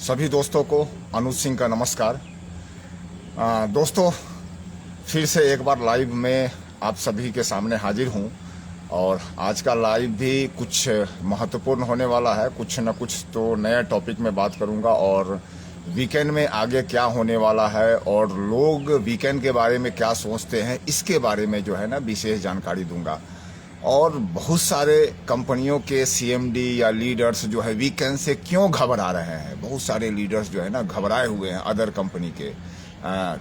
सभी दोस्तों को अनुज सिंह का नमस्कार। दोस्तों, फिर से एक बार लाइव में आप सभी के सामने हाजिर हूं और आज का लाइव भी कुछ महत्वपूर्ण होने वाला है। कुछ न कुछ तो नया टॉपिक में बात करूंगा और वीकेंड में आगे क्या होने वाला है और लोग वीकेंड के बारे में क्या सोचते हैं, इसके बारे में जो है ना विशेष जानकारी दूंगा। और बहुत सारे कंपनियों के सीएमडी या लीडर्स जो है वीकेंड से क्यों घबरा रहे हैं। बहुत सारे लीडर्स जो है ना घबराए हुए हैं। अदर कंपनी के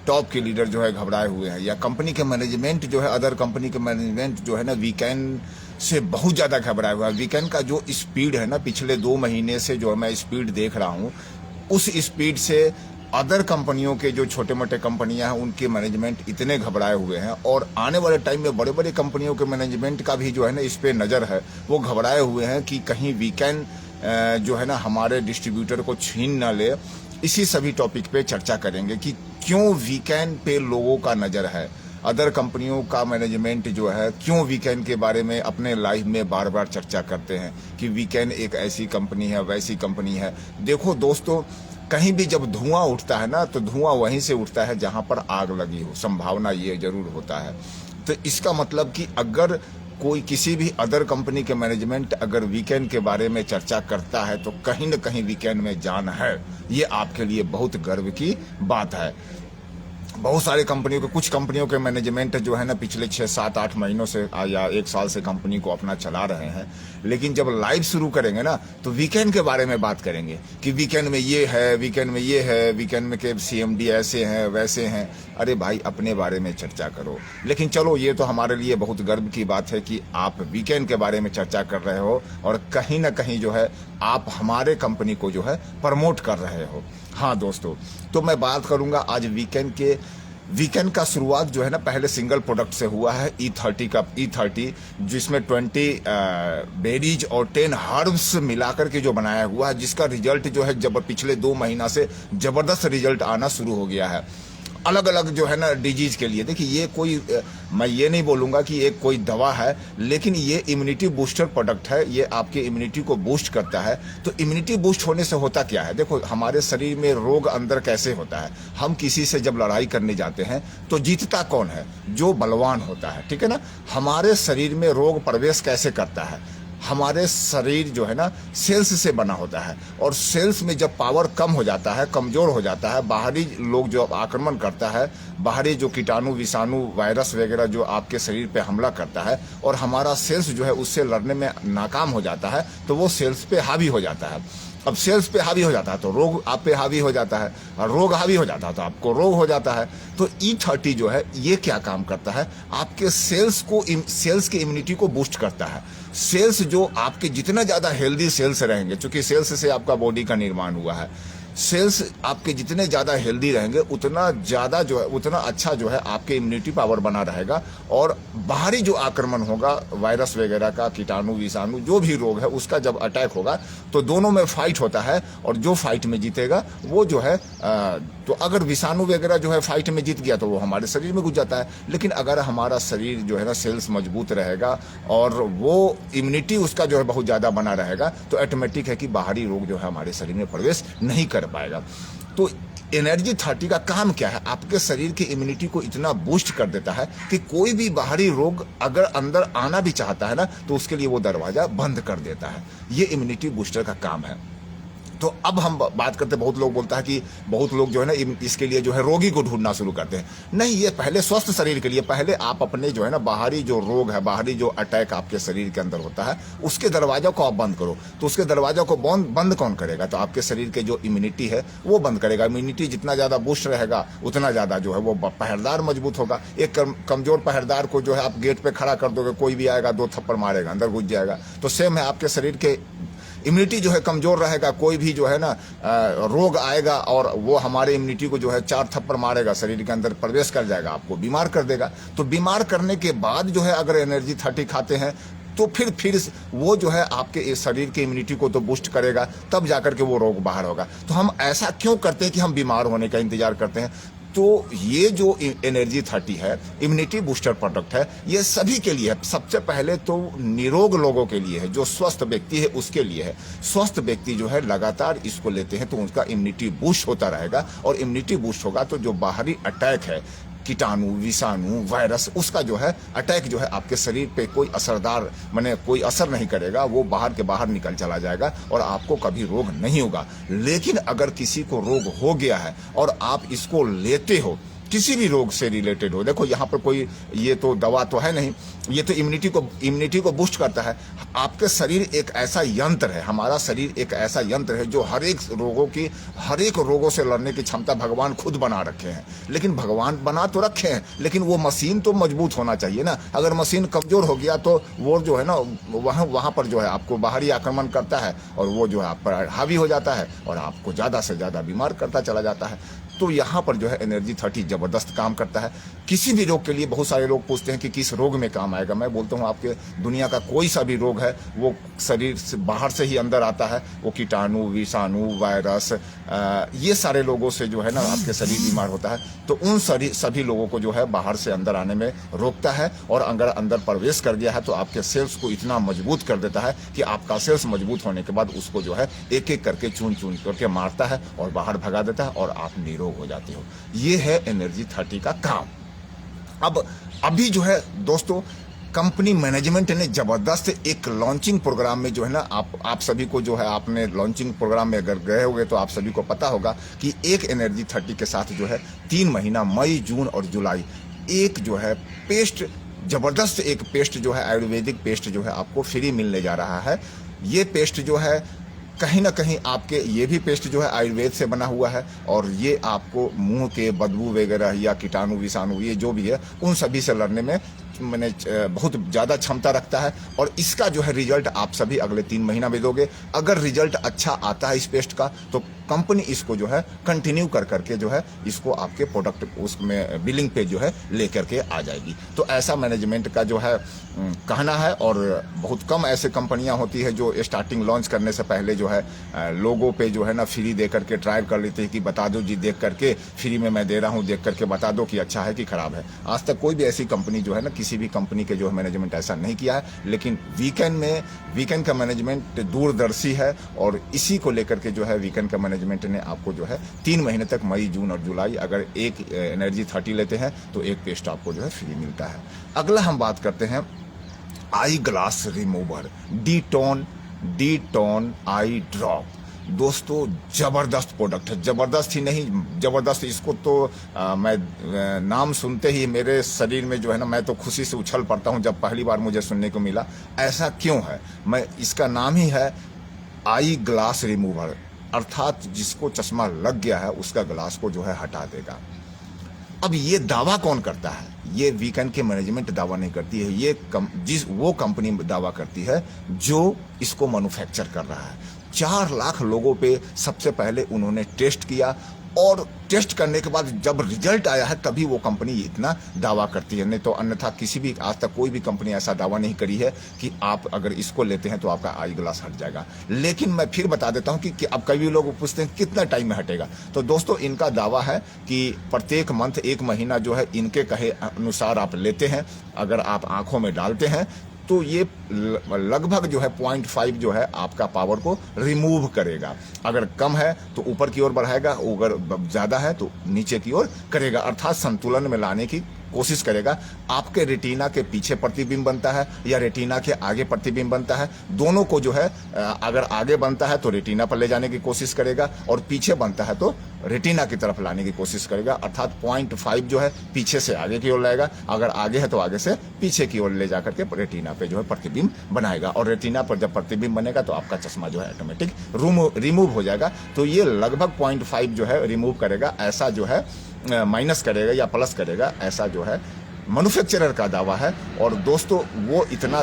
टॉप के लीडर जो है घबराए हुए हैं, या कंपनी के मैनेजमेंट जो है, अदर कंपनी के मैनेजमेंट जो है ना वीकेंड से बहुत ज़्यादा घबराया हुआ है। वीकेंड का जो स्पीड है ना, पिछले 2 महीने से जो मैं स्पीड देख रहा हूँ, उस स्पीड से अदर कंपनियों के जो छोटे मोटे कंपनियां हैं उनके मैनेजमेंट इतने घबराए हुए हैं। और आने वाले टाइम में बड़े बड़े कंपनियों के मैनेजमेंट का भी जो है ना इस पे नज़र है। वो घबराए हुए हैं कि कहीं वीकेंड जो है ना हमारे डिस्ट्रीब्यूटर को छीन ना ले। इसी सभी टॉपिक पे चर्चा करेंगे कि क्यों वीकेंड पे लोगों का नज़र है। अदर कंपनियों का मैनेजमेंट जो है क्यों वीकेंड के बारे में अपने लाइव में बार बार चर्चा करते हैं कि वीकेंड एक ऐसी कंपनी है, वैसी कंपनी है। देखो दोस्तों, कहीं भी जब धुआं उठता है ना, तो धुआं वहीं से उठता है जहां पर आग लगी हो। संभावना ये जरूर होता है। तो इसका मतलब कि अगर कोई किसी भी अदर कंपनी के मैनेजमेंट अगर वीकेंड के बारे में चर्चा करता है तो कहीं न कहीं वीकेंड में जान है। ये आपके लिए बहुत गर्व की बात है। बहुत सारे कंपनियों के, कुछ कंपनियों के मैनेजमेंट जो है ना पिछले 6, 7, 8 महीनों से या 1 साल से कंपनी को अपना चला रहे हैं। लेकिन जब लाइव शुरू करेंगे ना तो वीकेंड के बारे में बात करेंगे कि वीकेंड में ये है, वीकेंड में ये है, वीकेंड में के सीएमडी ऐसे हैं, वैसे हैं। अरे भाई, अपने बारे में चर्चा करो। लेकिन चलो, ये तो हमारे लिए बहुत गर्व की बात है कि आप वीकेंड के बारे में चर्चा कर रहे हो और कहीं ना कहीं जो है आप हमारे कंपनी को जो है प्रमोट कर रहे हो। हाँ दोस्तों, तो मैं बात करूंगा आज वीकेंड का शुरुआत जो है ना पहले सिंगल प्रोडक्ट से हुआ है, E30 जिसमें 20 बेरीज और 10 हर्ब्स मिलाकर के जो बनाया हुआ है, जिसका रिजल्ट जो है जब पिछले 2 महीना से जबरदस्त रिजल्ट आना शुरू हो गया है अलग अलग जो है ना डिजीज के लिए। देखिए, ये कोई मैं ये नहीं बोलूँगा कि ये कोई दवा है, लेकिन ये इम्यूनिटी बूस्टर प्रोडक्ट है। ये आपके इम्यूनिटी को बूस्ट करता है। तो इम्यूनिटी बूस्ट होने से होता क्या है? देखो, हमारे शरीर में रोग अंदर कैसे होता है। हम किसी से जब लड़ाई करने जाते हैं तो जीतता कौन है? जो बलवान होता है, ठीक है ना। हमारे शरीर में रोग प्रवेश कैसे करता है? हमारे शरीर जो है ना सेल्स से बना होता है, और सेल्स में जब पावर कम हो जाता है, कमजोर हो जाता है, बाहरी लोग जो आक्रमण करता है, बाहरी जो कीटाणु, विषाणु, वायरस वगैरह जो आपके शरीर पे हमला करता है और हमारा सेल्स जो है उससे लड़ने में नाकाम हो जाता है, तो वो सेल्स पे हावी हो जाता है। अब सेल्स पे हावी हो जाता है तो रोग आप पे हावी हो जाता है, और रोग हावी हो जाता है तो आपको रोग हो जाता है। तो E30 जो है ये क्या काम करता है? आपके सेल्स की इम्यूनिटी को बूस्ट करता है। सेल्स जो आपके जितना ज़्यादा हेल्दी सेल्स रहेंगे, क्योंकि सेल्स से आपका बॉडी का निर्माण हुआ है, सेल्स आपके जितने ज़्यादा हेल्दी रहेंगे उतना ज़्यादा जो है, उतना अच्छा जो है आपके इम्यूनिटी पावर बना रहेगा। और बाहरी जो आक्रमण होगा वायरस वगैरह का, कीटाणु, विषाणु, जो भी रोग है उसका जब अटैक होगा तो दोनों में फाइट होता है, और जो फाइट में जीतेगा वो जो है तो अगर विषाणु वगैरह जो है फाइट में जीत गया तो वो हमारे शरीर में घुस जाता है। लेकिन अगर हमारा शरीर जो है ना सेल्स मजबूत रहेगा और वो इम्यूनिटी उसका जो है बहुत ज़्यादा बना रहेगा, तो ऑटोमेटिक है कि बाहरी रोग जो है हमारे शरीर में प्रवेश नहीं कर पाएगा। तो एनर्जी 30 का काम क्या है? आपके शरीर की इम्यूनिटी को इतना बूस्ट कर देता है कि कोई भी बाहरी रोग अगर अंदर आना भी चाहता है ना तो उसके लिए वो दरवाजा बंद कर देता है। ये इम्यूनिटी बूस्टर का काम है। तो अब हम बात करते, बहुत लोग बोलता है कि बहुत लोग जो है ना इसके लिए जो है रोगी को ढूंढना शुरू करते हैं। नहीं, ये पहले स्वस्थ शरीर के लिए, पहले आप अपने जो है ना बाहरी जो रोग है, बाहरी जो अटैक आपके शरीर के अंदर होता है, उसके दरवाजा को आप बंद करो। तो उसके दरवाजा को बंद कौन करेगा? तो आपके शरीर के जो इम्यूनिटी है वो बंद करेगा। इम्यूनिटी जितना ज़्यादा बूस्ट रहेगा उतना ज़्यादा जो है वो पहरेदार मजबूत होगा। एक कमजोर पहरेदार को जो है आप गेट पर खड़ा कर दोगे, कोई भी आएगा 2 थप्पड़ मारेगा, अंदर घुस जाएगा। तो सेम है, आपके शरीर के इम्यूनिटी जो है कमजोर रहेगा, कोई भी जो है ना रोग आएगा और वो हमारे इम्यूनिटी को जो है 4 थप्पड़ मारेगा, शरीर के अंदर प्रवेश कर जाएगा, आपको बीमार कर देगा। तो बीमार करने के बाद जो है अगर एनर्जी 30 खाते हैं तो फिर वो जो है आपके शरीर के इम्यूनिटी को तो बूस्ट करेगा, तब जाकर के वो रोग बाहर होगा। तो हम ऐसा क्यों करते हैं कि हम बीमार होने का इंतजार करते हैं? तो ये जो एनर्जी 30 है, इम्यूनिटी बूस्टर प्रोडक्ट है, ये सभी के लिए है। सबसे पहले तो निरोग लोगों के लिए है, जो स्वस्थ व्यक्ति है उसके लिए है। स्वस्थ व्यक्ति जो है लगातार इसको लेते हैं तो उनका इम्यूनिटी बूस्ट होता रहेगा, और इम्यूनिटी बूस्ट होगा तो जो बाहरी अटैक है, कीटाणु, विषाणु, वायरस, उसका जो है अटैक जो है आपके शरीर पे कोई असरदार माने कोई असर नहीं करेगा, वो बाहर के बाहर निकल चला जाएगा और आपको कभी रोग नहीं होगा। लेकिन अगर किसी को रोग हो गया है और आप इसको लेते हो, किसी भी रोग से रिलेटेड हो, देखो यहाँ पर कोई ये तो दवा तो है नहीं, ये तो इम्यूनिटी को बूस्ट करता है। आपके शरीर एक ऐसा यंत्र है, हमारा शरीर एक ऐसा यंत्र है जो हर एक रोगों से लड़ने की क्षमता भगवान खुद बना रखे हैं। लेकिन भगवान बना तो रखे हैं, लेकिन वो मशीन तो मजबूत होना चाहिए ना। अगर मशीन कमजोर हो गया तो वो जो है ना वहाँ पर जो है आपको बाहरी आक्रमण करता है और वो जो है आप पर हावी हो जाता है और आपको ज़्यादा से ज़्यादा बीमार करता चला जाता है। तो यहाँ पर जो है एनर्जी 30 जबरदस्त काम करता है किसी भी रोग के लिए। बहुत सारे लोग पूछते हैं कि किस रोग में काम आएगा। मैं बोलता हूँ आपके दुनिया का कोई सा भी रोग है वो शरीर से बाहर से ही अंदर आता है। वो कीटाणु, विषाणु, वायरस, ये सारे लोगों से जो है ना आपके शरीर बीमार होता है, तो उन सभी लोगों को जो है बाहर से अंदर आने में रोकता है। और अगर अंदर प्रवेश कर गया है तो आपके सेल्स को इतना मजबूत कर देता है कि आपका सेल्स मजबूत होने के बाद उसको जो है एक एक करके चुन करके मारता है और बाहर भगा देता है और आप निरोग हो जाते हो। ये है एनर्जी 30 का काम। अब अभी जो है दोस्तों कंपनी मैनेजमेंट ने जबरदस्त एक लॉन्चिंग प्रोग्राम में जो है ना आप सभी को जो है आपने लॉन्चिंग प्रोग्राम में अगर गए होंगे तो आप सभी को पता होगा कि एक एनर्जी 30 के साथ जो है 3 महीना मई, जून और जुलाई एक जो है पेस्ट, जबरदस्त एक पेस्ट जो है आयुर्वेदिक पेस्ट जो है आपको फ्री मिलने जा रहा है। ये पेस्ट जो है कहीं ना कहीं आपके, ये भी पेस्ट जो है आयुर्वेद से बना हुआ है और ये आपको मुंह के बदबू वगैरह या कीटाणु विषाणु ये जो भी है उन सभी से लड़ने में मैंने बहुत ज़्यादा क्षमता रखता है। और इसका जो है रिजल्ट आप सभी अगले 3 महीना में दोगे। अगर रिजल्ट अच्छा आता है इस पेस्ट का तो कंपनी इसको जो है कंटिन्यू कर करके जो है इसको आपके प्रोडक्ट उसमें बिलिंग पे जो है लेकर के आ जाएगी। तो ऐसा मैनेजमेंट का जो है कहना है। और बहुत कम ऐसे कंपनियां होती है जो स्टार्टिंग लॉन्च करने से पहले जो है लोगों पे जो है ना फ्री दे करके ट्रायल कर लेते हैं कि बता दो जी, देख करके फ्री में मैं दे रहा हूँ, देख करके बता दो कि अच्छा है कि खराब है। आज तक कोई भी ऐसी कंपनी जो है ना, किसी भी कंपनी के जो है मैनेजमेंट ऐसा नहीं किया है। लेकिन वीकेंड का मैनेजमेंट दूरदर्शी है और इसी को लेकर के जो है वीकेंड का मैनेजमेंट ने आपको जो है 3 महीने तक मई, जून और जुलाई अगर एक एनर्जी 30 लेते हैं तो एक पेस्ट आपको जो है फ्री मिलता है। अगला हम बात करते हैं आई ग्लास रिमूवर, डी-टोन आई ड्रॉप। दोस्तों जबरदस्त प्रोडक्ट है, जबरदस्त ही नहीं जबरदस्त, इसको तो मैं नाम सुनते ही मेरे शरीर में जो है ना, मैं तो खुशी से उछल पड़ता हूं जब पहली बार मुझे सुनने को मिला। ऐसा क्यों है? मैं इसका नाम ही है आई ग्लास रिमूवर, अर्थात जिसको चश्मा लग गया है उसका ग्लास को जो है हटा देगा। अब ये दावा कौन करता है? ये वीकेंड के मैनेजमेंट दावा नहीं करती है, ये वो कंपनी दावा करती है जो इसको मैन्युफैक्चर कर रहा है। 4 लाख लोगों पे सबसे पहले उन्होंने टेस्ट किया और टेस्ट करने के बाद जब रिजल्ट आया है तभी वो कंपनी इतना दावा करती है। नहीं तो अन्यथा किसी भी आज तक कोई भी कंपनी ऐसा दावा नहीं करी है कि आप अगर इसको लेते हैं तो आपका आई ग्लास हट जाएगा। लेकिन मैं फिर बता देता हूं कि अब कई लोग पूछते हैं कितना टाइम में हटेगा। तो दोस्तों इनका दावा है कि प्रत्येक मंथ, 1 महीना जो है इनके कहे अनुसार आप लेते हैं, अगर आप आंखों में डालते हैं तो ये लगभग जो है 0.5 जो है आपका पावर को रिमूव करेगा। अगर कम है तो ऊपर की ओर बढ़ाएगा, अगर ज़्यादा है तो नीचे की ओर करेगा, अर्थात संतुलन में लाने की कोशिश करेगा। आपके रेटिना के पीछे प्रतिबिंब बनता है या रेटिना के आगे प्रतिबिंब बनता है, दोनों को जो है अगर आगे बनता है तो रेटिना पर ले जाने की कोशिश करेगा और पीछे बनता है तो रेटिना की तरफ लाने की कोशिश करेगा। अर्थात 0.5 जो है पीछे से आगे की ओर लाएगा, अगर आगे है तो आगे से पीछे की ओर ले जाकर के रेटिना पे जो है प्रतिबिंब बनाएगा। और रेटिना पर जब प्रतिबिंब बनेगा तो आपका चश्मा जो है ऑटोमेटिक रिमूव हो जाएगा। तो ये लगभग 0.5 जो है रिमूव करेगा, ऐसा जो है माइनस करेगा या प्लस करेगा, ऐसा जो है मैन्युफैक्चरर का दावा है। और दोस्तों वो इतना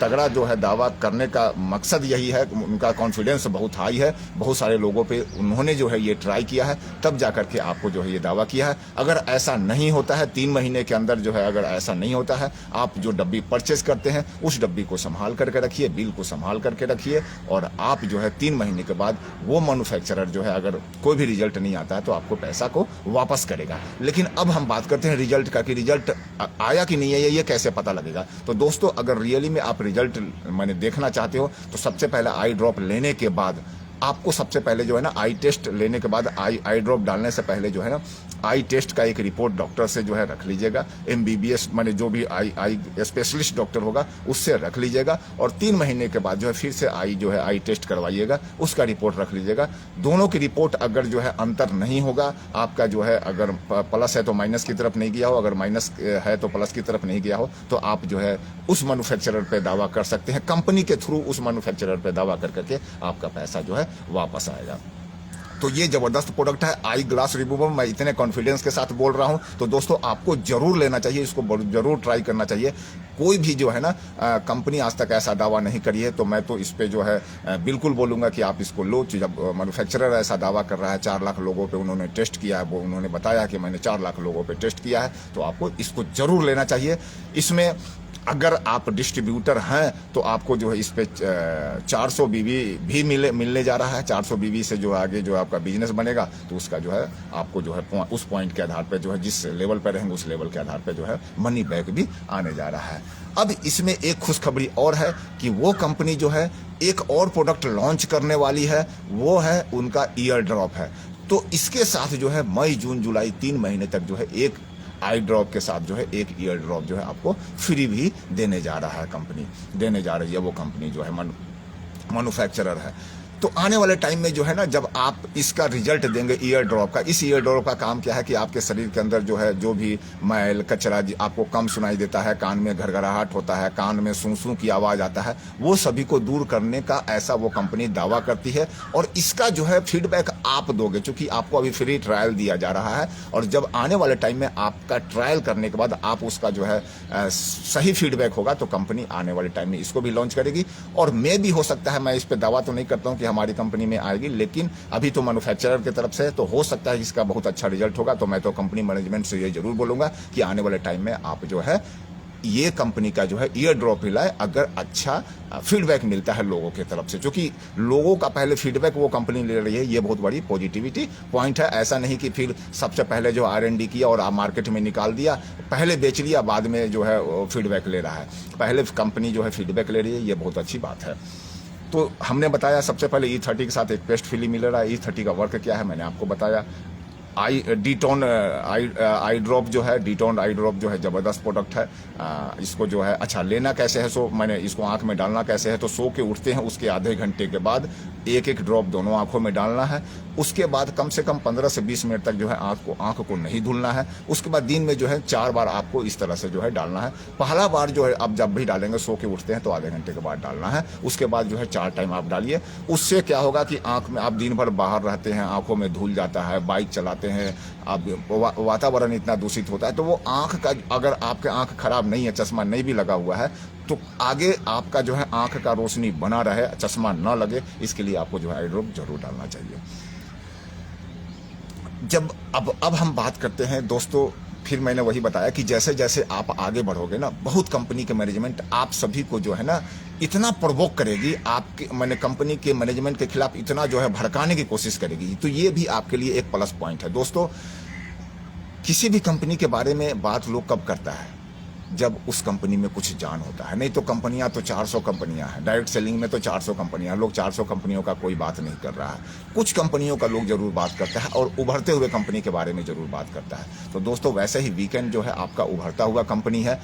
तगड़ा जो है दावा करने का मकसद यही है, उनका कॉन्फिडेंस बहुत हाई है, बहुत सारे लोगों पे उन्होंने जो है ये ट्राई किया है, तब जा करके आपको जो है ये दावा किया है। अगर ऐसा नहीं होता है 3 महीने के अंदर जो है, अगर ऐसा नहीं होता है, आप जो डब्बी परचेस करते हैं उस डब्बी को संभाल करके रखिए, बिल को संभाल करके रखिए, और आप जो है 3 महीने के बाद वो मैन्युफैक्चरर जो है अगर कोई भी रिजल्ट नहीं आता है तो आपको पैसा को वापस करेगा। लेकिन अब हम बात करते हैं रिजल्ट का, कि रिजल्ट आया कि नहीं है, ये कैसे पता लगेगा। तो दोस्तों अगर रियली में आप रिजल्ट मैंने देखना चाहते हो तो सबसे पहले आई ड्रॉप लेने के बाद आपको सबसे पहले जो है ना आई टेस्ट लेने के बाद आई ड्रॉप डालने से पहले जो है ना आई टेस्ट का एक रिपोर्ट डॉक्टर से जो है रख लीजिएगा, MBBS माने जो भी आई स्पेशलिस्ट डॉक्टर होगा उससे रख लीजिएगा, और 3 महीने के बाद जो है फिर से आई टेस्ट करवाइएगा, उसका रिपोर्ट रख लीजिएगा। दोनों की रिपोर्ट अगर जो है अंतर नहीं होगा, आपका जो है अगर प्लस है तो माइनस की तरफ नहीं गया हो, अगर माइनस है तो प्लस की तरफ नहीं गया हो, तो आप जो है उस मैन्युफैक्चरर पे दावा कर सकते हैं, कंपनी के थ्रू उस मैन्युफैक्चरर पे दावा कर करके आपका पैसा जो है वापस आएगा। तो ये जबरदस्त प्रोडक्ट है आई ग्लास रिमूवर, मैं इतने कॉन्फिडेंस के साथ बोल रहा हूं, तो दोस्तों आपको जरूर लेना चाहिए, इसको जरूर ट्राई करना चाहिए। कोई भी जो है ना कंपनी आज तक ऐसा दावा नहीं करी है, तो मैं तो इस पे जो है बिल्कुल बोलूंगा कि आप इसको लो। जब मैन्युफैक्चरर ऐसा दावा कर रहा है, 4 लाख लोगों पे उन्होंने टेस्ट किया है, वो उन्होंने बताया कि मैंने 4 लाख लोगों पे टेस्ट किया है, तो आपको इसको जरूर लेना चाहिए। इसमें अगर आप डिस्ट्रीब्यूटर हैं तो आपको जो है इस पे 400 बीवी भी मिलने जा रहा है। 400 बीवी से जो आगे जो आपका बिजनेस बनेगा तो उसका जो है आपको जो है उस पॉइंट के आधार पे जो है जिस लेवल पे रहेंगे उस लेवल के आधार पे जो है मनी बैक भी आने जा रहा है। अब इसमें एक खुशखबरी और है कि वो कंपनी जो है एक और प्रोडक्ट लॉन्च करने वाली है, वो है उनका ईयर ड्रॉप है। तो इसके साथ जो है मई जून जुलाई 3 महीने तक जो है एक आई ड्रॉप के साथ जो है एक ईयर ड्रॉप जो है आपको फ्री भी देने जा रहा है, कंपनी देने जा रही है, वो कंपनी जो है मैन्युफैक्चरर है। तो आने वाले टाइम में जो है ना जब आप इसका रिजल्ट देंगे ईयर ड्रॉप का, इस ईयर ड्रॉप का काम क्या है कि आपके शरीर के अंदर जो है जो भी मैल कचरा आपको कम सुनाई देता है, कान में घरघराहट होता है, कान में सूं सूं की आवाज आता है, वो सभी को दूर करने का ऐसा वो कंपनी दावा करती है। और इसका जो है फीडबैक आप दोगे, क्योंकि आपको अभी फ्री ट्रायल दिया जा रहा है, और जब आने वाले टाइम में आपका ट्रायल करने के बाद आप उसका जो है सही फीडबैक होगा तो कंपनी आने वाले टाइम में इसको भी लॉन्च करेगी। और मैं भी हो सकता है, मैं इस पर दावा तो नहीं करता हूं कि हमारी कंपनी में आएगी, लेकिन अभी तो मैन्युफैक्चरर की तरफ से तो हो सकता है इसका बहुत अच्छा रिजल्ट होगा। तो मैं तो कंपनी मैनेजमेंट से ये जरूर बोलूंगा कि आने वाले टाइम में आप जो है ये कंपनी का जो है ईयर ड्रॉप मिलाए, अगर अच्छा फीडबैक मिलता है लोगों की तरफ से, क्योंकि लोगों का पहले फीडबैक वो कंपनी ले रही है, ये बहुत बड़ी पॉजिटिविटी पॉइंट है। ऐसा नहीं कि फिर सबसे पहले जो R&D किया और मार्केट में निकाल दिया, पहले बेच लिया, बाद में जो है फीडबैक ले रहा है। पहले कंपनी जो है फीडबैक ले रही है, ये बहुत अच्छी बात है। तो हमने बताया सबसे पहले E30 के साथ एक पेस्ट फिली मिल रहा है। E30 का वर्क क्या है मैंने आपको बताया। डीटोन आई ड्रॉप जो है, डीटोन आई ड्रॉप जो है जबरदस्त प्रोडक्ट है। इसको जो है अच्छा लेना कैसे है, सो मैंने इसको आंख में डालना कैसे है, तो सो के उठते हैं उसके आधे घंटे के बाद एक एक ड्रॉप दोनों आंखों में डालना है। उसके बाद कम से कम 15 से 20 मिनट तक जो है आंख को नहीं धुलना है। उसके बाद दिन में जो है 4 बार आपको इस तरह से जो है डालना है। पहला बार जो है आप जब भी डालेंगे, सो के उठते हैं तो आधे घंटे के बाद डालना है। उसके बाद जो है 4 टाइम आप डालिए। उससे क्या होगा कि आंख में आप दिन भर बाहर रहते हैं, आंखों में धूल जाता है, बाइक चलाते हैं, अब वातावरण इतना दूषित होता है, तो वो आंख का, अगर आपके आंख खराब नहीं है, चश्मा नहीं भी लगा हुआ है, तो आगे आपका जो है आंख का रोशनी बना रहे, चश्मा ना लगे, इसके लिए आपको जो है आई ड्रॉप जरूर डालना चाहिए। जब अब हम बात करते हैं दोस्तों, फिर मैंने वही बताया कि जैसे जैसे आप आगे बढ़ोगे ना, बहुत कंपनी के मैनेजमेंट आप सभी को जो है ना इतना प्रवोक करेगी, आपके मैंने कंपनी के मैनेजमेंट के खिलाफ इतना जो है भड़काने की कोशिश करेगी। तो ये भी आपके लिए एक प्लस पॉइंट है। दोस्तों, किसी भी कंपनी के बारे में बात लोग कब करता है, जब उस कंपनी में कुछ जान होता है। नहीं तो कंपनियां तो 400 कंपनियां हैं, डायरेक्ट सेलिंग में तो 400 कंपनियां, लोग 400 कंपनियों का कोई बात नहीं कर रहा है। कुछ कंपनियों का लोग जरूर बात करता है और उभरते हुए कंपनी के बारे में जरूर बात करता है। तो दोस्तों, वैसे ही वीकेंड जो है आपका उभरता हुआ कंपनी है।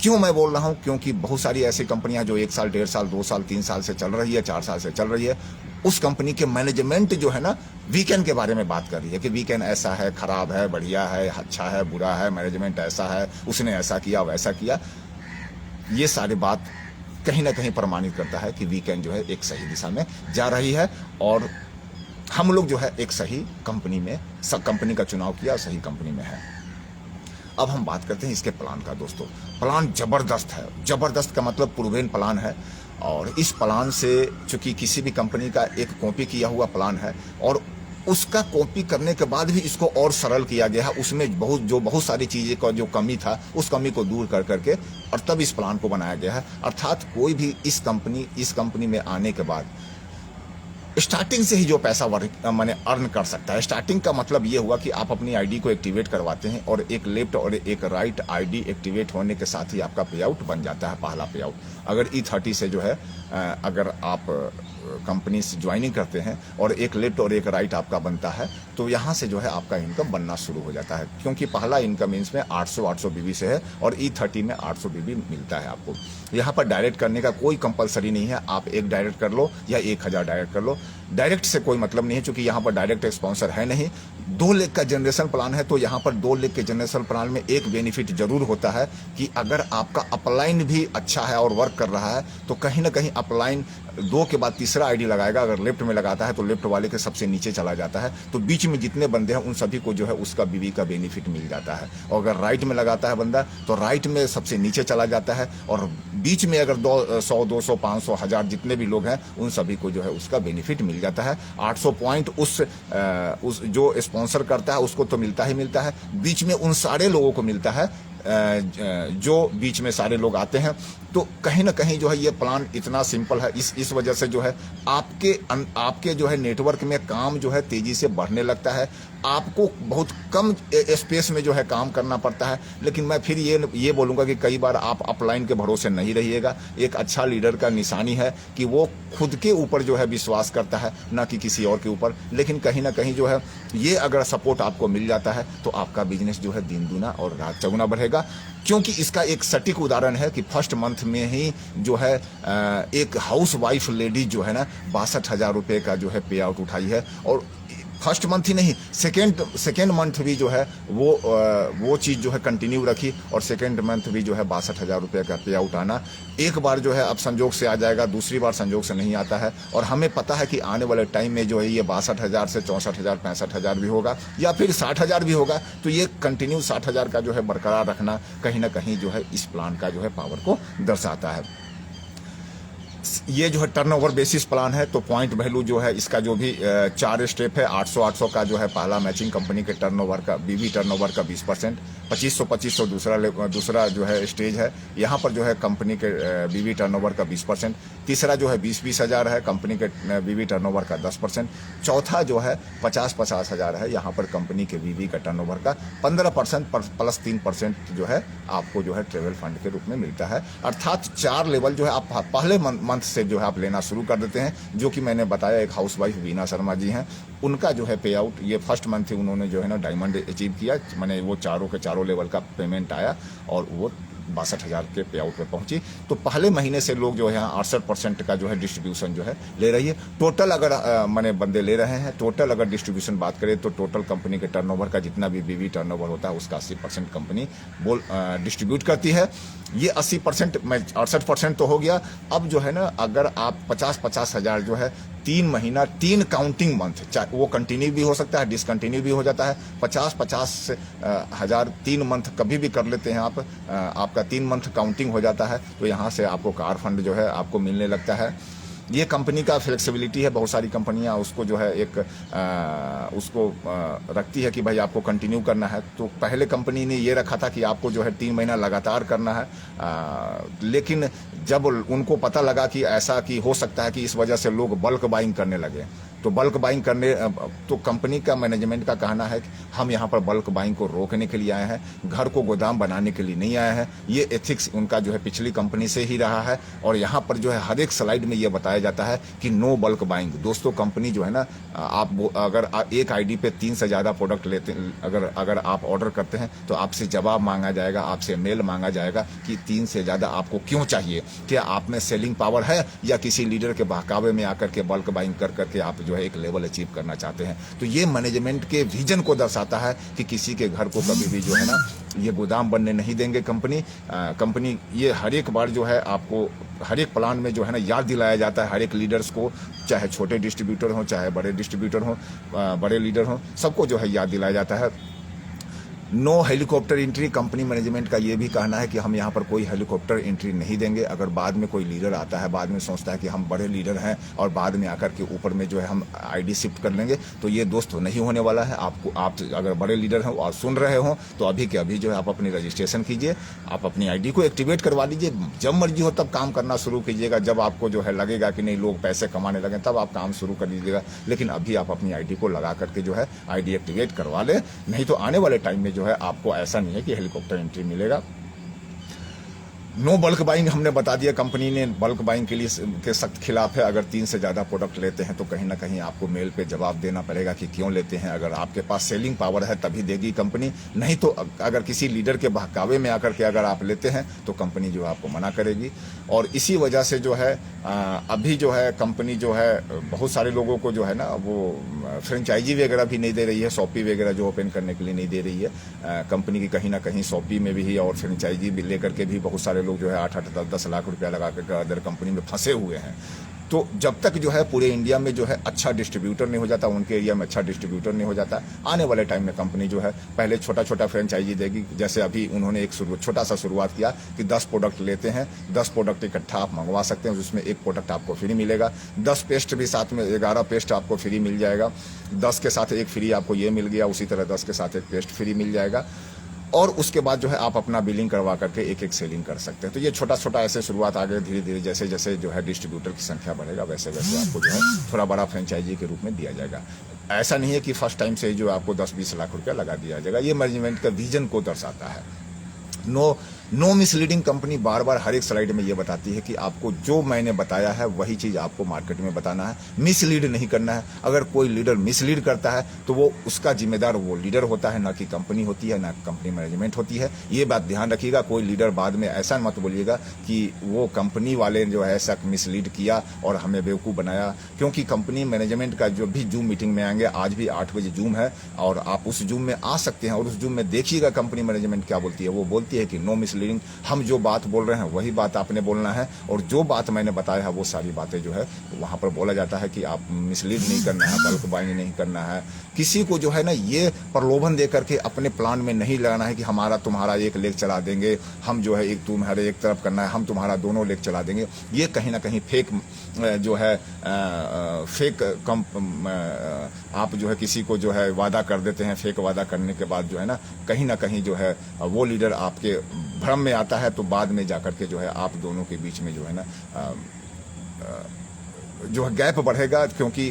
क्यों मैं बोल रहा हूं, क्योंकि बहुत सारी ऐसी कंपनियां जो 1 साल 1.5 साल 2 साल 3 साल से चल रही है, 4 साल से चल रही है, उस कंपनी के मैनेजमेंट जो है ना वीकेंड के बारे में बात कर रही है कि वीकेंड ऐसा है, खराब है, बढ़िया है, अच्छा है, बुरा है, मैनेजमेंट ऐसा है, उसने ऐसा किया, वैसा किया। ये सारी बात कहीं ना कहीं प्रमाणित करता है कि वीकेंड जो है एक सही दिशा में जा रही है, और हम लोग जो है एक सही कंपनी में, सब कंपनी का चुनाव किया, सही कंपनी में है। अब हम बात करते हैं इसके प्लान का। दोस्तों प्लान जबरदस्त है, जबरदस्त का मतलब प्रूवन प्लान है। और इस प्लान से चूंकि किसी भी कंपनी का एक कॉपी किया हुआ प्लान है और उसका कॉपी करने के बाद भी इसको और सरल किया गया है, उसमें बहुत सारी चीजें का जो कमी था उस कमी को दूर कर करके और तब इस प्लान को बनाया गया है। अर्थात कोई भी इस कंपनी में आने के बाद स्टार्टिंग से ही जो पैसा माने अर्न कर सकता है। स्टार्टिंग का मतलब ये हुआ कि आप अपनी आईडी को एक्टिवेट करवाते हैं और एक लेफ्ट और एक राइट आईडी एक्टिवेट होने के साथ ही आपका पे आउट बन जाता है, पहला पे आउट। अगर E30 से जो है अगर आप कंपनी से ज्वाइनिंग करते हैं और एक लेफ्ट और एक राइट आपका बनता है तो यहाँ से जो है आपका इनकम बनना शुरू हो जाता है, क्योंकि पहला इनकम इसमें 800 बीबी से है और E30 में 800 बीबी मिलता है आपको। यहाँ पर डायरेक्ट करने का कोई कंपलसरी नहीं है, आप एक डायरेक्ट कर लो या 1000 डायरेक्ट कर लो, डायरेक्ट से कोई मतलब नहीं है, क्योंकि यहाँ पर डायरेक्ट स्पॉन्सर है नहीं। 2 लाख का जनरेशन प्लान है तो यहाँ पर 2 लाख के जनरेशन प्लान में एक बेनिफिट जरूर होता है कि अगर आपका अपलाइन भी अच्छा है और वर्क कर रहा है तो कहीं ना कहीं अपलाइन 2 के बाद तीसरा आईडी लगाएगा। अगर लेफ्ट में लगाता है तो लेफ्ट वाले के सबसे नीचे चला जाता है, तो बीच में जितने बंदे हैं उन सभी को जो है उसका बीवी का बेनिफिट मिल जाता है। और अगर राइट में लगाता है बंदा तो राइट में सबसे नीचे चला जाता है और बीच में अगर 100, 200, 500, 1000 जितने भी लोग हैं उन सभी को जो है उसका बेनिफिट मिल जाता है। 800 पॉइंट उस जो स्पॉन्सर करता है उसको तो मिलता ही मिलता है, बीच में उन सारे लोगों को मिलता है जो बीच में सारे लोग आते हैं। तो कहीं ना कहीं जो है ये प्लान इतना सिंपल है, इस वजह से जो है आपके जो है नेटवर्क में काम जो है तेजी से बढ़ने लगता है। आपको बहुत कम स्पेस में जो है काम करना पड़ता है। लेकिन मैं फिर ये बोलूँगा कि कई बार आप अपलाइन के भरोसे नहीं रहिएगा। एक अच्छा लीडर का निशानी है कि वो खुद के ऊपर जो है विश्वास करता है, ना कि किसी और के ऊपर। लेकिन कहीं ना कहीं जो है ये अगर सपोर्ट आपको मिल जाता है तो आपका बिजनेस जो है दिन दूना और रात चौगुना बढ़ेगा। क्योंकि इसका एक सटीक उदाहरण है कि फर्स्ट मंथ में ही जो है एक हाउस वाइफ लेडी जो है ना 62,000 रुपये का जो है पे आउट उठाई है। और फर्स्ट मंथ ही नहीं, सेकेंड मंथ भी जो है वो चीज़ जो है कंटिन्यू रखी और सेकेंड मंथ भी जो है 62,000 रुपये का पे आउट आना एक बार जो है अब संजोग से आ जाएगा, दूसरी बार संजोग से नहीं आता है। और हमें पता है कि आने वाले टाइम में जो है ये 62,000 से 64,000, 65,000 भी होगा या फिर 60,000 भी होगा। तो ये कंटिन्यू 60,000 का जो है बरकरार रखना कहीं ना कहीं जो है इस प्लान का जो है पावर को दर्शाता है। ये जो है टर्नओवर बेसिस प्लान है, तो पॉइंट वैल्यू जो है इसका जो भी 4 स्टेप है। 800 का जो है पहला मैचिंग कंपनी के टर्नओवर का बीवी टर्नओवर का 20%, 2500 दूसरा जो है स्टेज है। यहाँ पर जो है कंपनी के बीवी टर्नओवर का 20%, तीसरा जो है 20 हज़ार है कंपनी के बीवी टर्नओवर का 10%, चौथा जो है 50 हज़ार है यहाँ पर कंपनी के बीवी का टर्नओवर का 15% प्लस 3% जो है आपको जो है ट्रेवल फंड के रूप में मिलता है। अर्थात 4 लेवल जो है आप पहले मंथ से जो है आप लेना शुरू कर देते हैं। जो कि मैंने बताया एक हाउसवाइफ वीना शर्मा जी हैं, उनका जो है पे आउट ये फर्स्ट मंथ ही उन्होंने जो है ना डायमंड अचीव किया, मैंने वो चारों के चारों लेवल का पेमेंट आया और वो 62,000 के पे आउट पे पहुंची। तो पहले महीने से लोग जो है 68% का जो है डिस्ट्रीब्यूशन जो है ले रही है। टोटल अगर मैंने बंदे ले रहे हैं, टोटल अगर डिस्ट्रीब्यूशन बात करें तो टोटल कंपनी के टर्नओवर का जितना भी बीवी टर्नओवर होता है उसका 80% कंपनी डिस्ट्रीब्यूट करती है। ये 80% में 68% तो हो गया। अब जो है ना अगर आप 50 हज़ार जो है 3 महीना 3 काउंटिंग मंथ, चाहे वो कंटिन्यू भी हो सकता है डिसकंटिन्यू भी हो जाता है। 50 हज़ार 3 मंथ कभी भी कर लेते हैं आप, आपका 3 मंथ काउंटिंग हो जाता है। तो यहाँ से आपको कार फंड जो है आपको मिलने लगता है। ये कंपनी का फ्लेक्सिबिलिटी है। बहुत सारी कंपनियां उसको जो है एक उसको रखती है कि भाई आपको कंटिन्यू करना है। तो पहले कंपनी ने ये रखा था कि आपको जो है 3 महीना लगातार करना है, लेकिन जब उनको पता लगा कि ऐसा कि हो सकता है कि इस वजह से लोग बल्क बाइंग करने लगे, तो बल्क बाइंग करने तो कंपनी का मैनेजमेंट का कहना है कि हम यहाँ पर बल्क बाइंग को रोकने के लिए आए हैं, घर को गोदाम बनाने के लिए नहीं आए हैं। ये एथिक्स उनका जो है पिछली कंपनी से ही रहा है और यहाँ पर जो है हर एक स्लाइड में ये बताया जाता है कि नो बल्क बाइंग। दोस्तों कंपनी जो है ना, आप अगर एक आईडी पे 3 से ज़्यादा प्रोडक्ट लेते, अगर आप ऑर्डर करते हैं तो आपसे जवाब मांगा जाएगा, आपसे मेल मांगा जाएगा कि 3 से ज़्यादा आपको क्यों चाहिए, क्या आप में सेलिंग पावर है या किसी लीडर के बहकावे में आकर के बल्क बाइंग कर करके आप जो है एक लेवल अचीव करना चाहते हैं। तो ये मैनेजमेंट के विजन को दर्शाता है कि किसी के घर को कभी भी जो है ना ये गोदाम बनने नहीं देंगे कंपनी। ये हर एक बार जो है आपको हर एक प्लान में जो है ना याद दिलाया जाता है हर एक लीडर्स को, चाहे छोटे डिस्ट्रीब्यूटर हों चाहे बड़े डिस्ट्रीब्यूटर हों, बड़े लीडर हों, सबको जो है याद दिलाया जाता है। No helicopter entry. Company management का ये भी कहना है कि हम यहाँ पर कोई हेलीकॉप्टर एंट्री नहीं देंगे। अगर बाद में कोई लीडर आता है, बाद में सोचता है कि हम बड़े लीडर हैं और बाद में आकर के ऊपर में जो है हम आईडी शिफ्ट कर लेंगे, तो ये दोस्त नहीं होने वाला है। आपको, आप अगर बड़े लीडर हैं और सुन रहे हो तो अभी के अभी जो है आप अपनी रजिस्ट्रेशन कीजिए, आप अपनी आईडी को एक्टिवेट करवा लीजिए। जब मर्जी हो तब काम करना शुरू कीजिएगा। जब आपको जो है लगेगा कि नहीं लोग पैसे कमाने लगे तब आप काम शुरू कर लीजिएगा, लेकिन अभी आप अपनी आईडी को लगा करके जो है आईडी एक्टिवेट करवा ले। नहीं तो आने वाले टाइम में जो है आपको ऐसा नहीं है कि हेलीकॉप्टर एंट्री मिलेगा। नो बल्क बाइंग हमने बता दिया। कंपनी ने बल्क बाइंग के लिए के सख्त खिलाफ है। अगर 3 से ज्यादा प्रोडक्ट लेते हैं तो कहीं ना कहीं आपको मेल पे जवाब देना पड़ेगा कि क्यों लेते हैं। अगर आपके पास सेलिंग पावर है तभी देगी कंपनी, नहीं तो अगर किसी लीडर के बहकावे में आकर के अगर आप लेते हैं तो कंपनी जो है आपको मना करेगी। और इसी वजह से जो है अभी जो है कंपनी जो है बहुत सारे लोगों को जो है ना वो फ्रेंचाइजी वगैरह भी नहीं दे रही है। शॉपी वगैरह जो ओपन करने के लिए नहीं दे रही है कंपनी की। कहीं ना कहीं शॉपी में भी और फ्रेंचाइजी भी लेकर के भी बहुत सारे लोग जो है 8-8, 10-10 लाख रुपया लगा कर अदर कंपनी में फंसे हुए हैं। तो जब तक जो है पूरे इंडिया में जो है अच्छा डिस्ट्रीब्यूटर नहीं हो जाता, उनके एरिया में अच्छा डिस्ट्रीब्यूटर नहीं हो जाता, आने वाले टाइम में कंपनी जो है पहले छोटा छोटा फ्रेंचाइजी देगी। जैसे अभी उन्होंने एक छोटा सा शुरुआत किया कि 10 प्रोडक्ट लेते हैं, 10 प्रोडक्ट इकट्ठा आप मंगवा सकते हैं, उसमें एक प्रोडक्ट आपको फ्री मिलेगा। 10 पेस्ट भी साथ में 11 पेस्ट आपको फ्री मिल जाएगा। 10 के साथ एक फ्री आपको ये मिल गया, उसी तरह 10 के साथ एक पेस्ट फ्री मिल जाएगा। और उसके बाद जो है आप अपना बिलिंग करवा करके एक एक सेलिंग कर सकते हैं। तो ये छोटा छोटा ऐसे शुरुआत आगे धीरे धीरे जैसे जैसे जो है डिस्ट्रीब्यूटर की संख्या बढ़ेगा वैसे वैसे आपको जो है थोड़ा बड़ा फ्रेंचाइजी के रूप में दिया जाएगा। ऐसा नहीं है कि फर्स्ट टाइम से ही जो आपको 10-20 लाख रुपया लगा दिया जाएगा। ये मैनेजमेंट का विजन को दर्शाता है। No misleading. कंपनी बार बार हर एक स्लाइड में ये बताती है कि आपको जो मैंने बताया है वही चीज आपको मार्केट में बताना है, मिसलीड नहीं करना है। अगर कोई लीडर मिसलीड करता है तो वो उसका जिम्मेदार वो लीडर होता है, ना कि कंपनी होती है, ना कंपनी मैनेजमेंट होती है। ये बात ध्यान रखिएगा। कोई लीडर बाद में ऐसा मत बोलिएगा कि वो कंपनी वाले जो है ऐसा मिसलीड किया और हमें बेवकूफ़ बनाया, क्योंकि कंपनी मैनेजमेंट का जो भी जूम मीटिंग में आएंगे, आज भी 8 बजे जूम है और आप उस जूम में आ सकते हैं और उस जूम में देखिएगा कंपनी मैनेजमेंट क्या बोलती है। वो बोलती है कि नो मिसलीडिंग, हम जो बात बोल रहे हैं वही बात आपने बोलना है, और जो बात मैंने बताया है वो सारी बातें जो है वहां पर बोला जाता है कि आप मिसलीड नहीं करना है, बल्क बाइंग नहीं करना है। किसी को जो है ना ये प्रलोभन दे करके अपने प्लान में नहीं लगाना है कि हमारा तुम्हारा एक लेग चला देंगे, हम जो है एक तुम्हारे एक तरफ करना है, हम तुम्हारा दोनों लेग चला देंगे। ये कहीं ना कहीं फेक जो है फेक आप जो है किसी को जो है वादा कर देते हैं। फेक वादा करने के बाद जो है ना कहीं जो है वो लीडर आपके भ्रम में आता है, तो बाद में जाकर के जो है आप दोनों के बीच में जो है ना जो है गैप बढ़ेगा, क्योंकि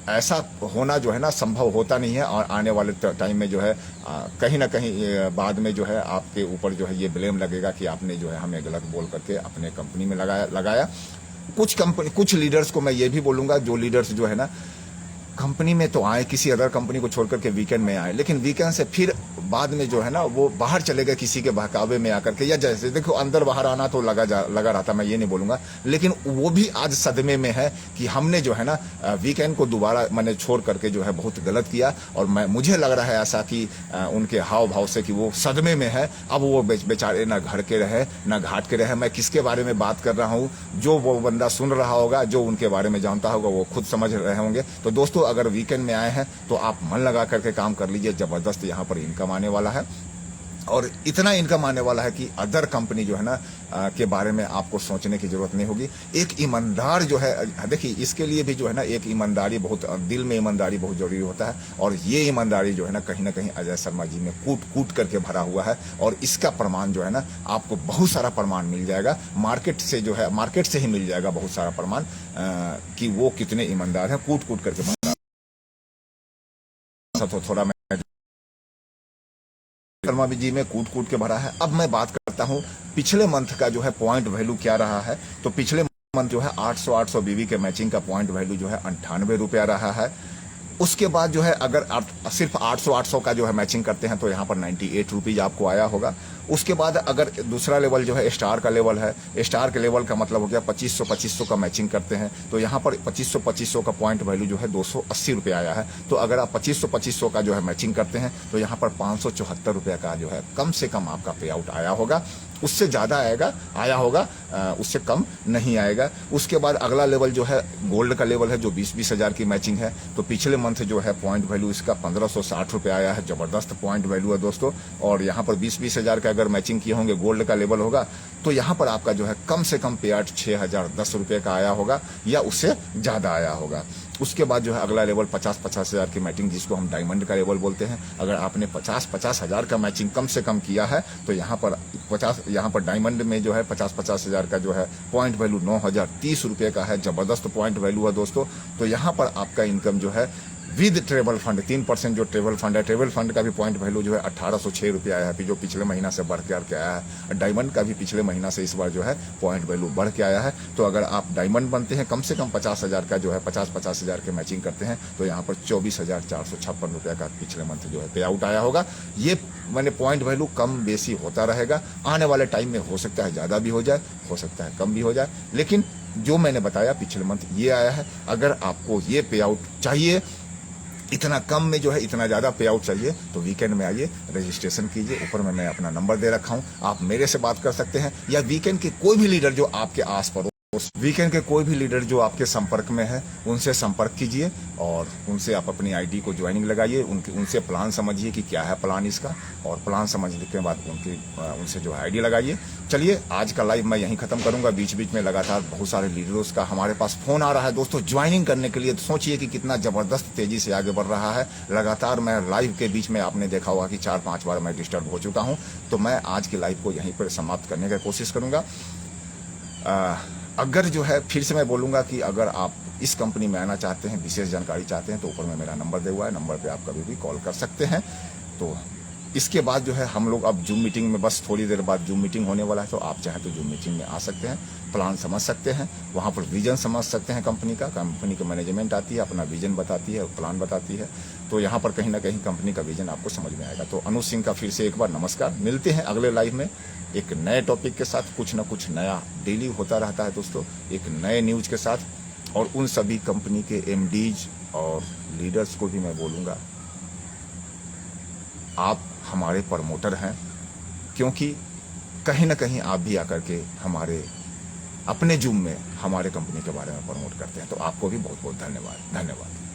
ऐसा होना जो है ना संभव होता नहीं है। और आने वाले टाइम में जो है कहीं ना कहीं बाद में जो है आपके ऊपर जो है ये ब्लेम लगेगा कि आपने जो है हमें गलत बोल करके अपने कंपनी में लगाया। कुछ लीडर्स को मैं ये भी बोलूंगा, जो लीडर्स जो है ना कंपनी में तो आए, किसी अदर कंपनी को छोड़ करके वीकेंड में आए, लेकिन वीकेंड से फिर बाद में जो है ना वो बाहर चले गए किसी के बहकावे में आकर के, या जैसे देखो अंदर बाहर आना तो लगा रहता, मैं ये नहीं बोलूंगा, लेकिन वो भी आज सदमे में है कि हमने जो है ना वीकेंड को दोबारा मैंने छोड़ करके जो है बहुत गलत किया। और मुझे लग रहा है ऐसा कि उनके हाव भाव से कि वो सदमे में है। अब वो बेचारे ना घर के रहे ना घाट के रहे। मैं किसके बारे में बात कर रहा हूँ, जो वो बंदा सुन रहा होगा, जो उनके बारे में जानता होगा वो खुद समझ रहे होंगे। तो दोस्तों अगर वीकेंड में आए हैं तो आप मन लगा करके काम कर लीजिए। जबरदस्त यहाँ पर इनकम आने वाला है, और इतना इनकम आने वाला है कि अदर कंपनी जो है ना के बारे में आपको सोचने की जरूरत नहीं होगी। एक ईमानदार जो है, देखिए इसके लिए भी जो है ना एक ईमानदारी बहुत, दिल में ईमानदारी बहुत जरूरी होता है। और ये ईमानदारी जो है ना कहीं अजय शर्मा जी में कूट करके भरा हुआ है। और इसका प्रमाण जो है ना आपको बहुत सारा प्रमाण मिल जाएगा मार्केट से, जो है मार्केट से ही मिल जाएगा बहुत सारा प्रमाण कि वो कितने ईमानदार हैं। कूट करके भरा तो थोड़ा मैं शर्मा जी में कूट के भरा है। अब मैं बात करता हूं पिछले मंथ का जो है पॉइंट वैल्यू क्या रहा है। तो पिछले मंथ जो है 800 बीवी के मैचिंग का पॉइंट वैल्यू जो है 98 रुपया रहा है। उसके बाद जो है अगर सिर्फ 800 का जो है मैचिंग करते हैं तो यहाँ पर 98 रुपीज आपको आया होगा। उसके बाद अगर दूसरा लेवल जो है स्टार का लेवल है, स्टार के लेवल का मतलब हो गया 2500 का मैचिंग करते हैं तो यहाँ पर 2500 का पॉइंट वैल्यू जो है 280 रुपये आया है। तो अगर आप 2500 का जो है मैचिंग करते हैं तो यहाँ पर 574 रुपये का जो है कम से कम आपका पे आउट आया होगा। उससे ज़्यादा आया होगा, उससे कम नहीं आएगा। उसके बाद अगला लेवल जो है गोल्ड का लेवल है, जो 20-20 हज़ार की मैचिंग है। तो पिछले मंथ जो है पॉइंट वैल्यू इसका 1560 रुपये आया है, ज़बरदस्त पॉइंट वैल्यू है दोस्तों। और यहाँ पर 20-20 हज़ार का अगर मैचिंग किए होंगे, गोल्ड का लेवल होगा, तो यहाँ पर आपका जो है कम से कम पे आउट 6010 रुपये का आया होगा या उससे ज़्यादा आया होगा। उसके बाद जो है अगला लेवल 50-50 हज़ार की मैचिंग, जिसको हम डायमंड का लेवल बोलते हैं। अगर आपने 50-50 हज़ार का मैचिंग कम से कम किया है, तो यहाँ पर डायमंड में जो है 50-50 हज़ार का जो है पॉइंट वैल्यू 9030 रुपये का है। ज़बरदस्त पॉइंट वैल्यू है दोस्तों। तो यहाँ पर आपका इनकम जो है विद ट्रेवल फंड 3% जो ट्रेवल फंड है, ट्रेवल फंड का भी पॉइंट वैल्यू जो है 1806 रुपये आया है, जो पिछले महीना से बढ़ के आया है। डायमंड का भी पिछले महीना से इस बार जो है पॉइंट वैल्यू बढ़ के आया है। तो अगर आप डायमंड बनते हैं, कम से कम 50 हज़ार का जो है 50-50 हज़ार के मैचिंग करते हैं, तो यहाँ पर 24,456 रुपये का पिछले मंथ जो है पे आउट आया होगा। ये मैंने पॉइंट वैल्यू कम बेसी होता रहेगा। आने वाले टाइम में हो सकता है ज़्यादा भी हो जाए, हो सकता है कम भी हो जाए, लेकिन जो मैंने बताया पिछले मंथ ये आया है। अगर आपको ये पे आउट चाहिए, इतना कम में जो है इतना ज़्यादा पे आउट चाहिए, तो वीकेंड में आइए, रजिस्ट्रेशन कीजिए। ऊपर में मैं अपना नंबर दे रखा हूँ, आप मेरे से बात कर सकते हैं, या वीकेंड के कोई भी लीडर जो आपके आस पड़ोस, वीकेंड के कोई भी लीडर जो आपके संपर्क में है, उनसे संपर्क कीजिए और उनसे आप अपनी आईडी को ज्वाइनिंग लगाइए। उनसे प्लान समझिए कि क्या है प्लान इसका, और प्लान समझने के बाद उनसे जो है आईडी लगाइए। चलिए, आज का लाइव मैं यहीं खत्म करूंगा। बीच बीच में लगातार बहुत सारे लीडर्स का हमारे पास फोन आ रहा है दोस्तों ज्वाइनिंग करने के लिए। सोचिए कि कितना जबरदस्त तेजी से आगे बढ़ रहा है। लगातार मैं लाइव के बीच में, आपने देखा होगा कि 4-5 बार मैं डिस्टर्ब हो चुका हूं। तो मैं आज की लाइव को यहीं पर समाप्त करने की कोशिश करूंगा। अगर जो है फिर से मैं बोलूँगा कि अगर आप इस कंपनी में आना चाहते हैं, विशेष जानकारी चाहते हैं, तो ऊपर में मेरा नंबर दिया हुआ है, नंबर पे आप कभी भी कॉल कर सकते हैं। तो इसके बाद जो है हम लोग अब जूम मीटिंग में, बस थोड़ी देर बाद जूम मीटिंग होने वाला है, तो आप चाहें तो जूम मीटिंग में आ सकते हैं, प्लान समझ सकते हैं, वहाँ पर विजन समझ सकते हैं कंपनी का। कंपनी का मैनेजमेंट आती है, अपना विजन बताती है, प्लान बताती है, तो यहाँ पर कहीं ना कहीं कंपनी का विजन आपको समझ में आएगा। तो अनुज सिंह का फिर से एक बार नमस्कार। मिलते हैं अगले लाइव में एक नए टॉपिक के साथ। कुछ ना कुछ नया डेली होता रहता है दोस्तों, एक नए न्यूज के साथ। और उन सभी कंपनी के एमडीज और लीडर्स को भी मैं बोलूँगा, आप हमारे प्रमोटर हैं, क्योंकि कहीं ना कहीं आप भी आकर के हमारे अपने जूम में हमारे कंपनी के बारे में प्रमोट करते हैं। तो आपको भी बहुत बहुत धन्यवाद।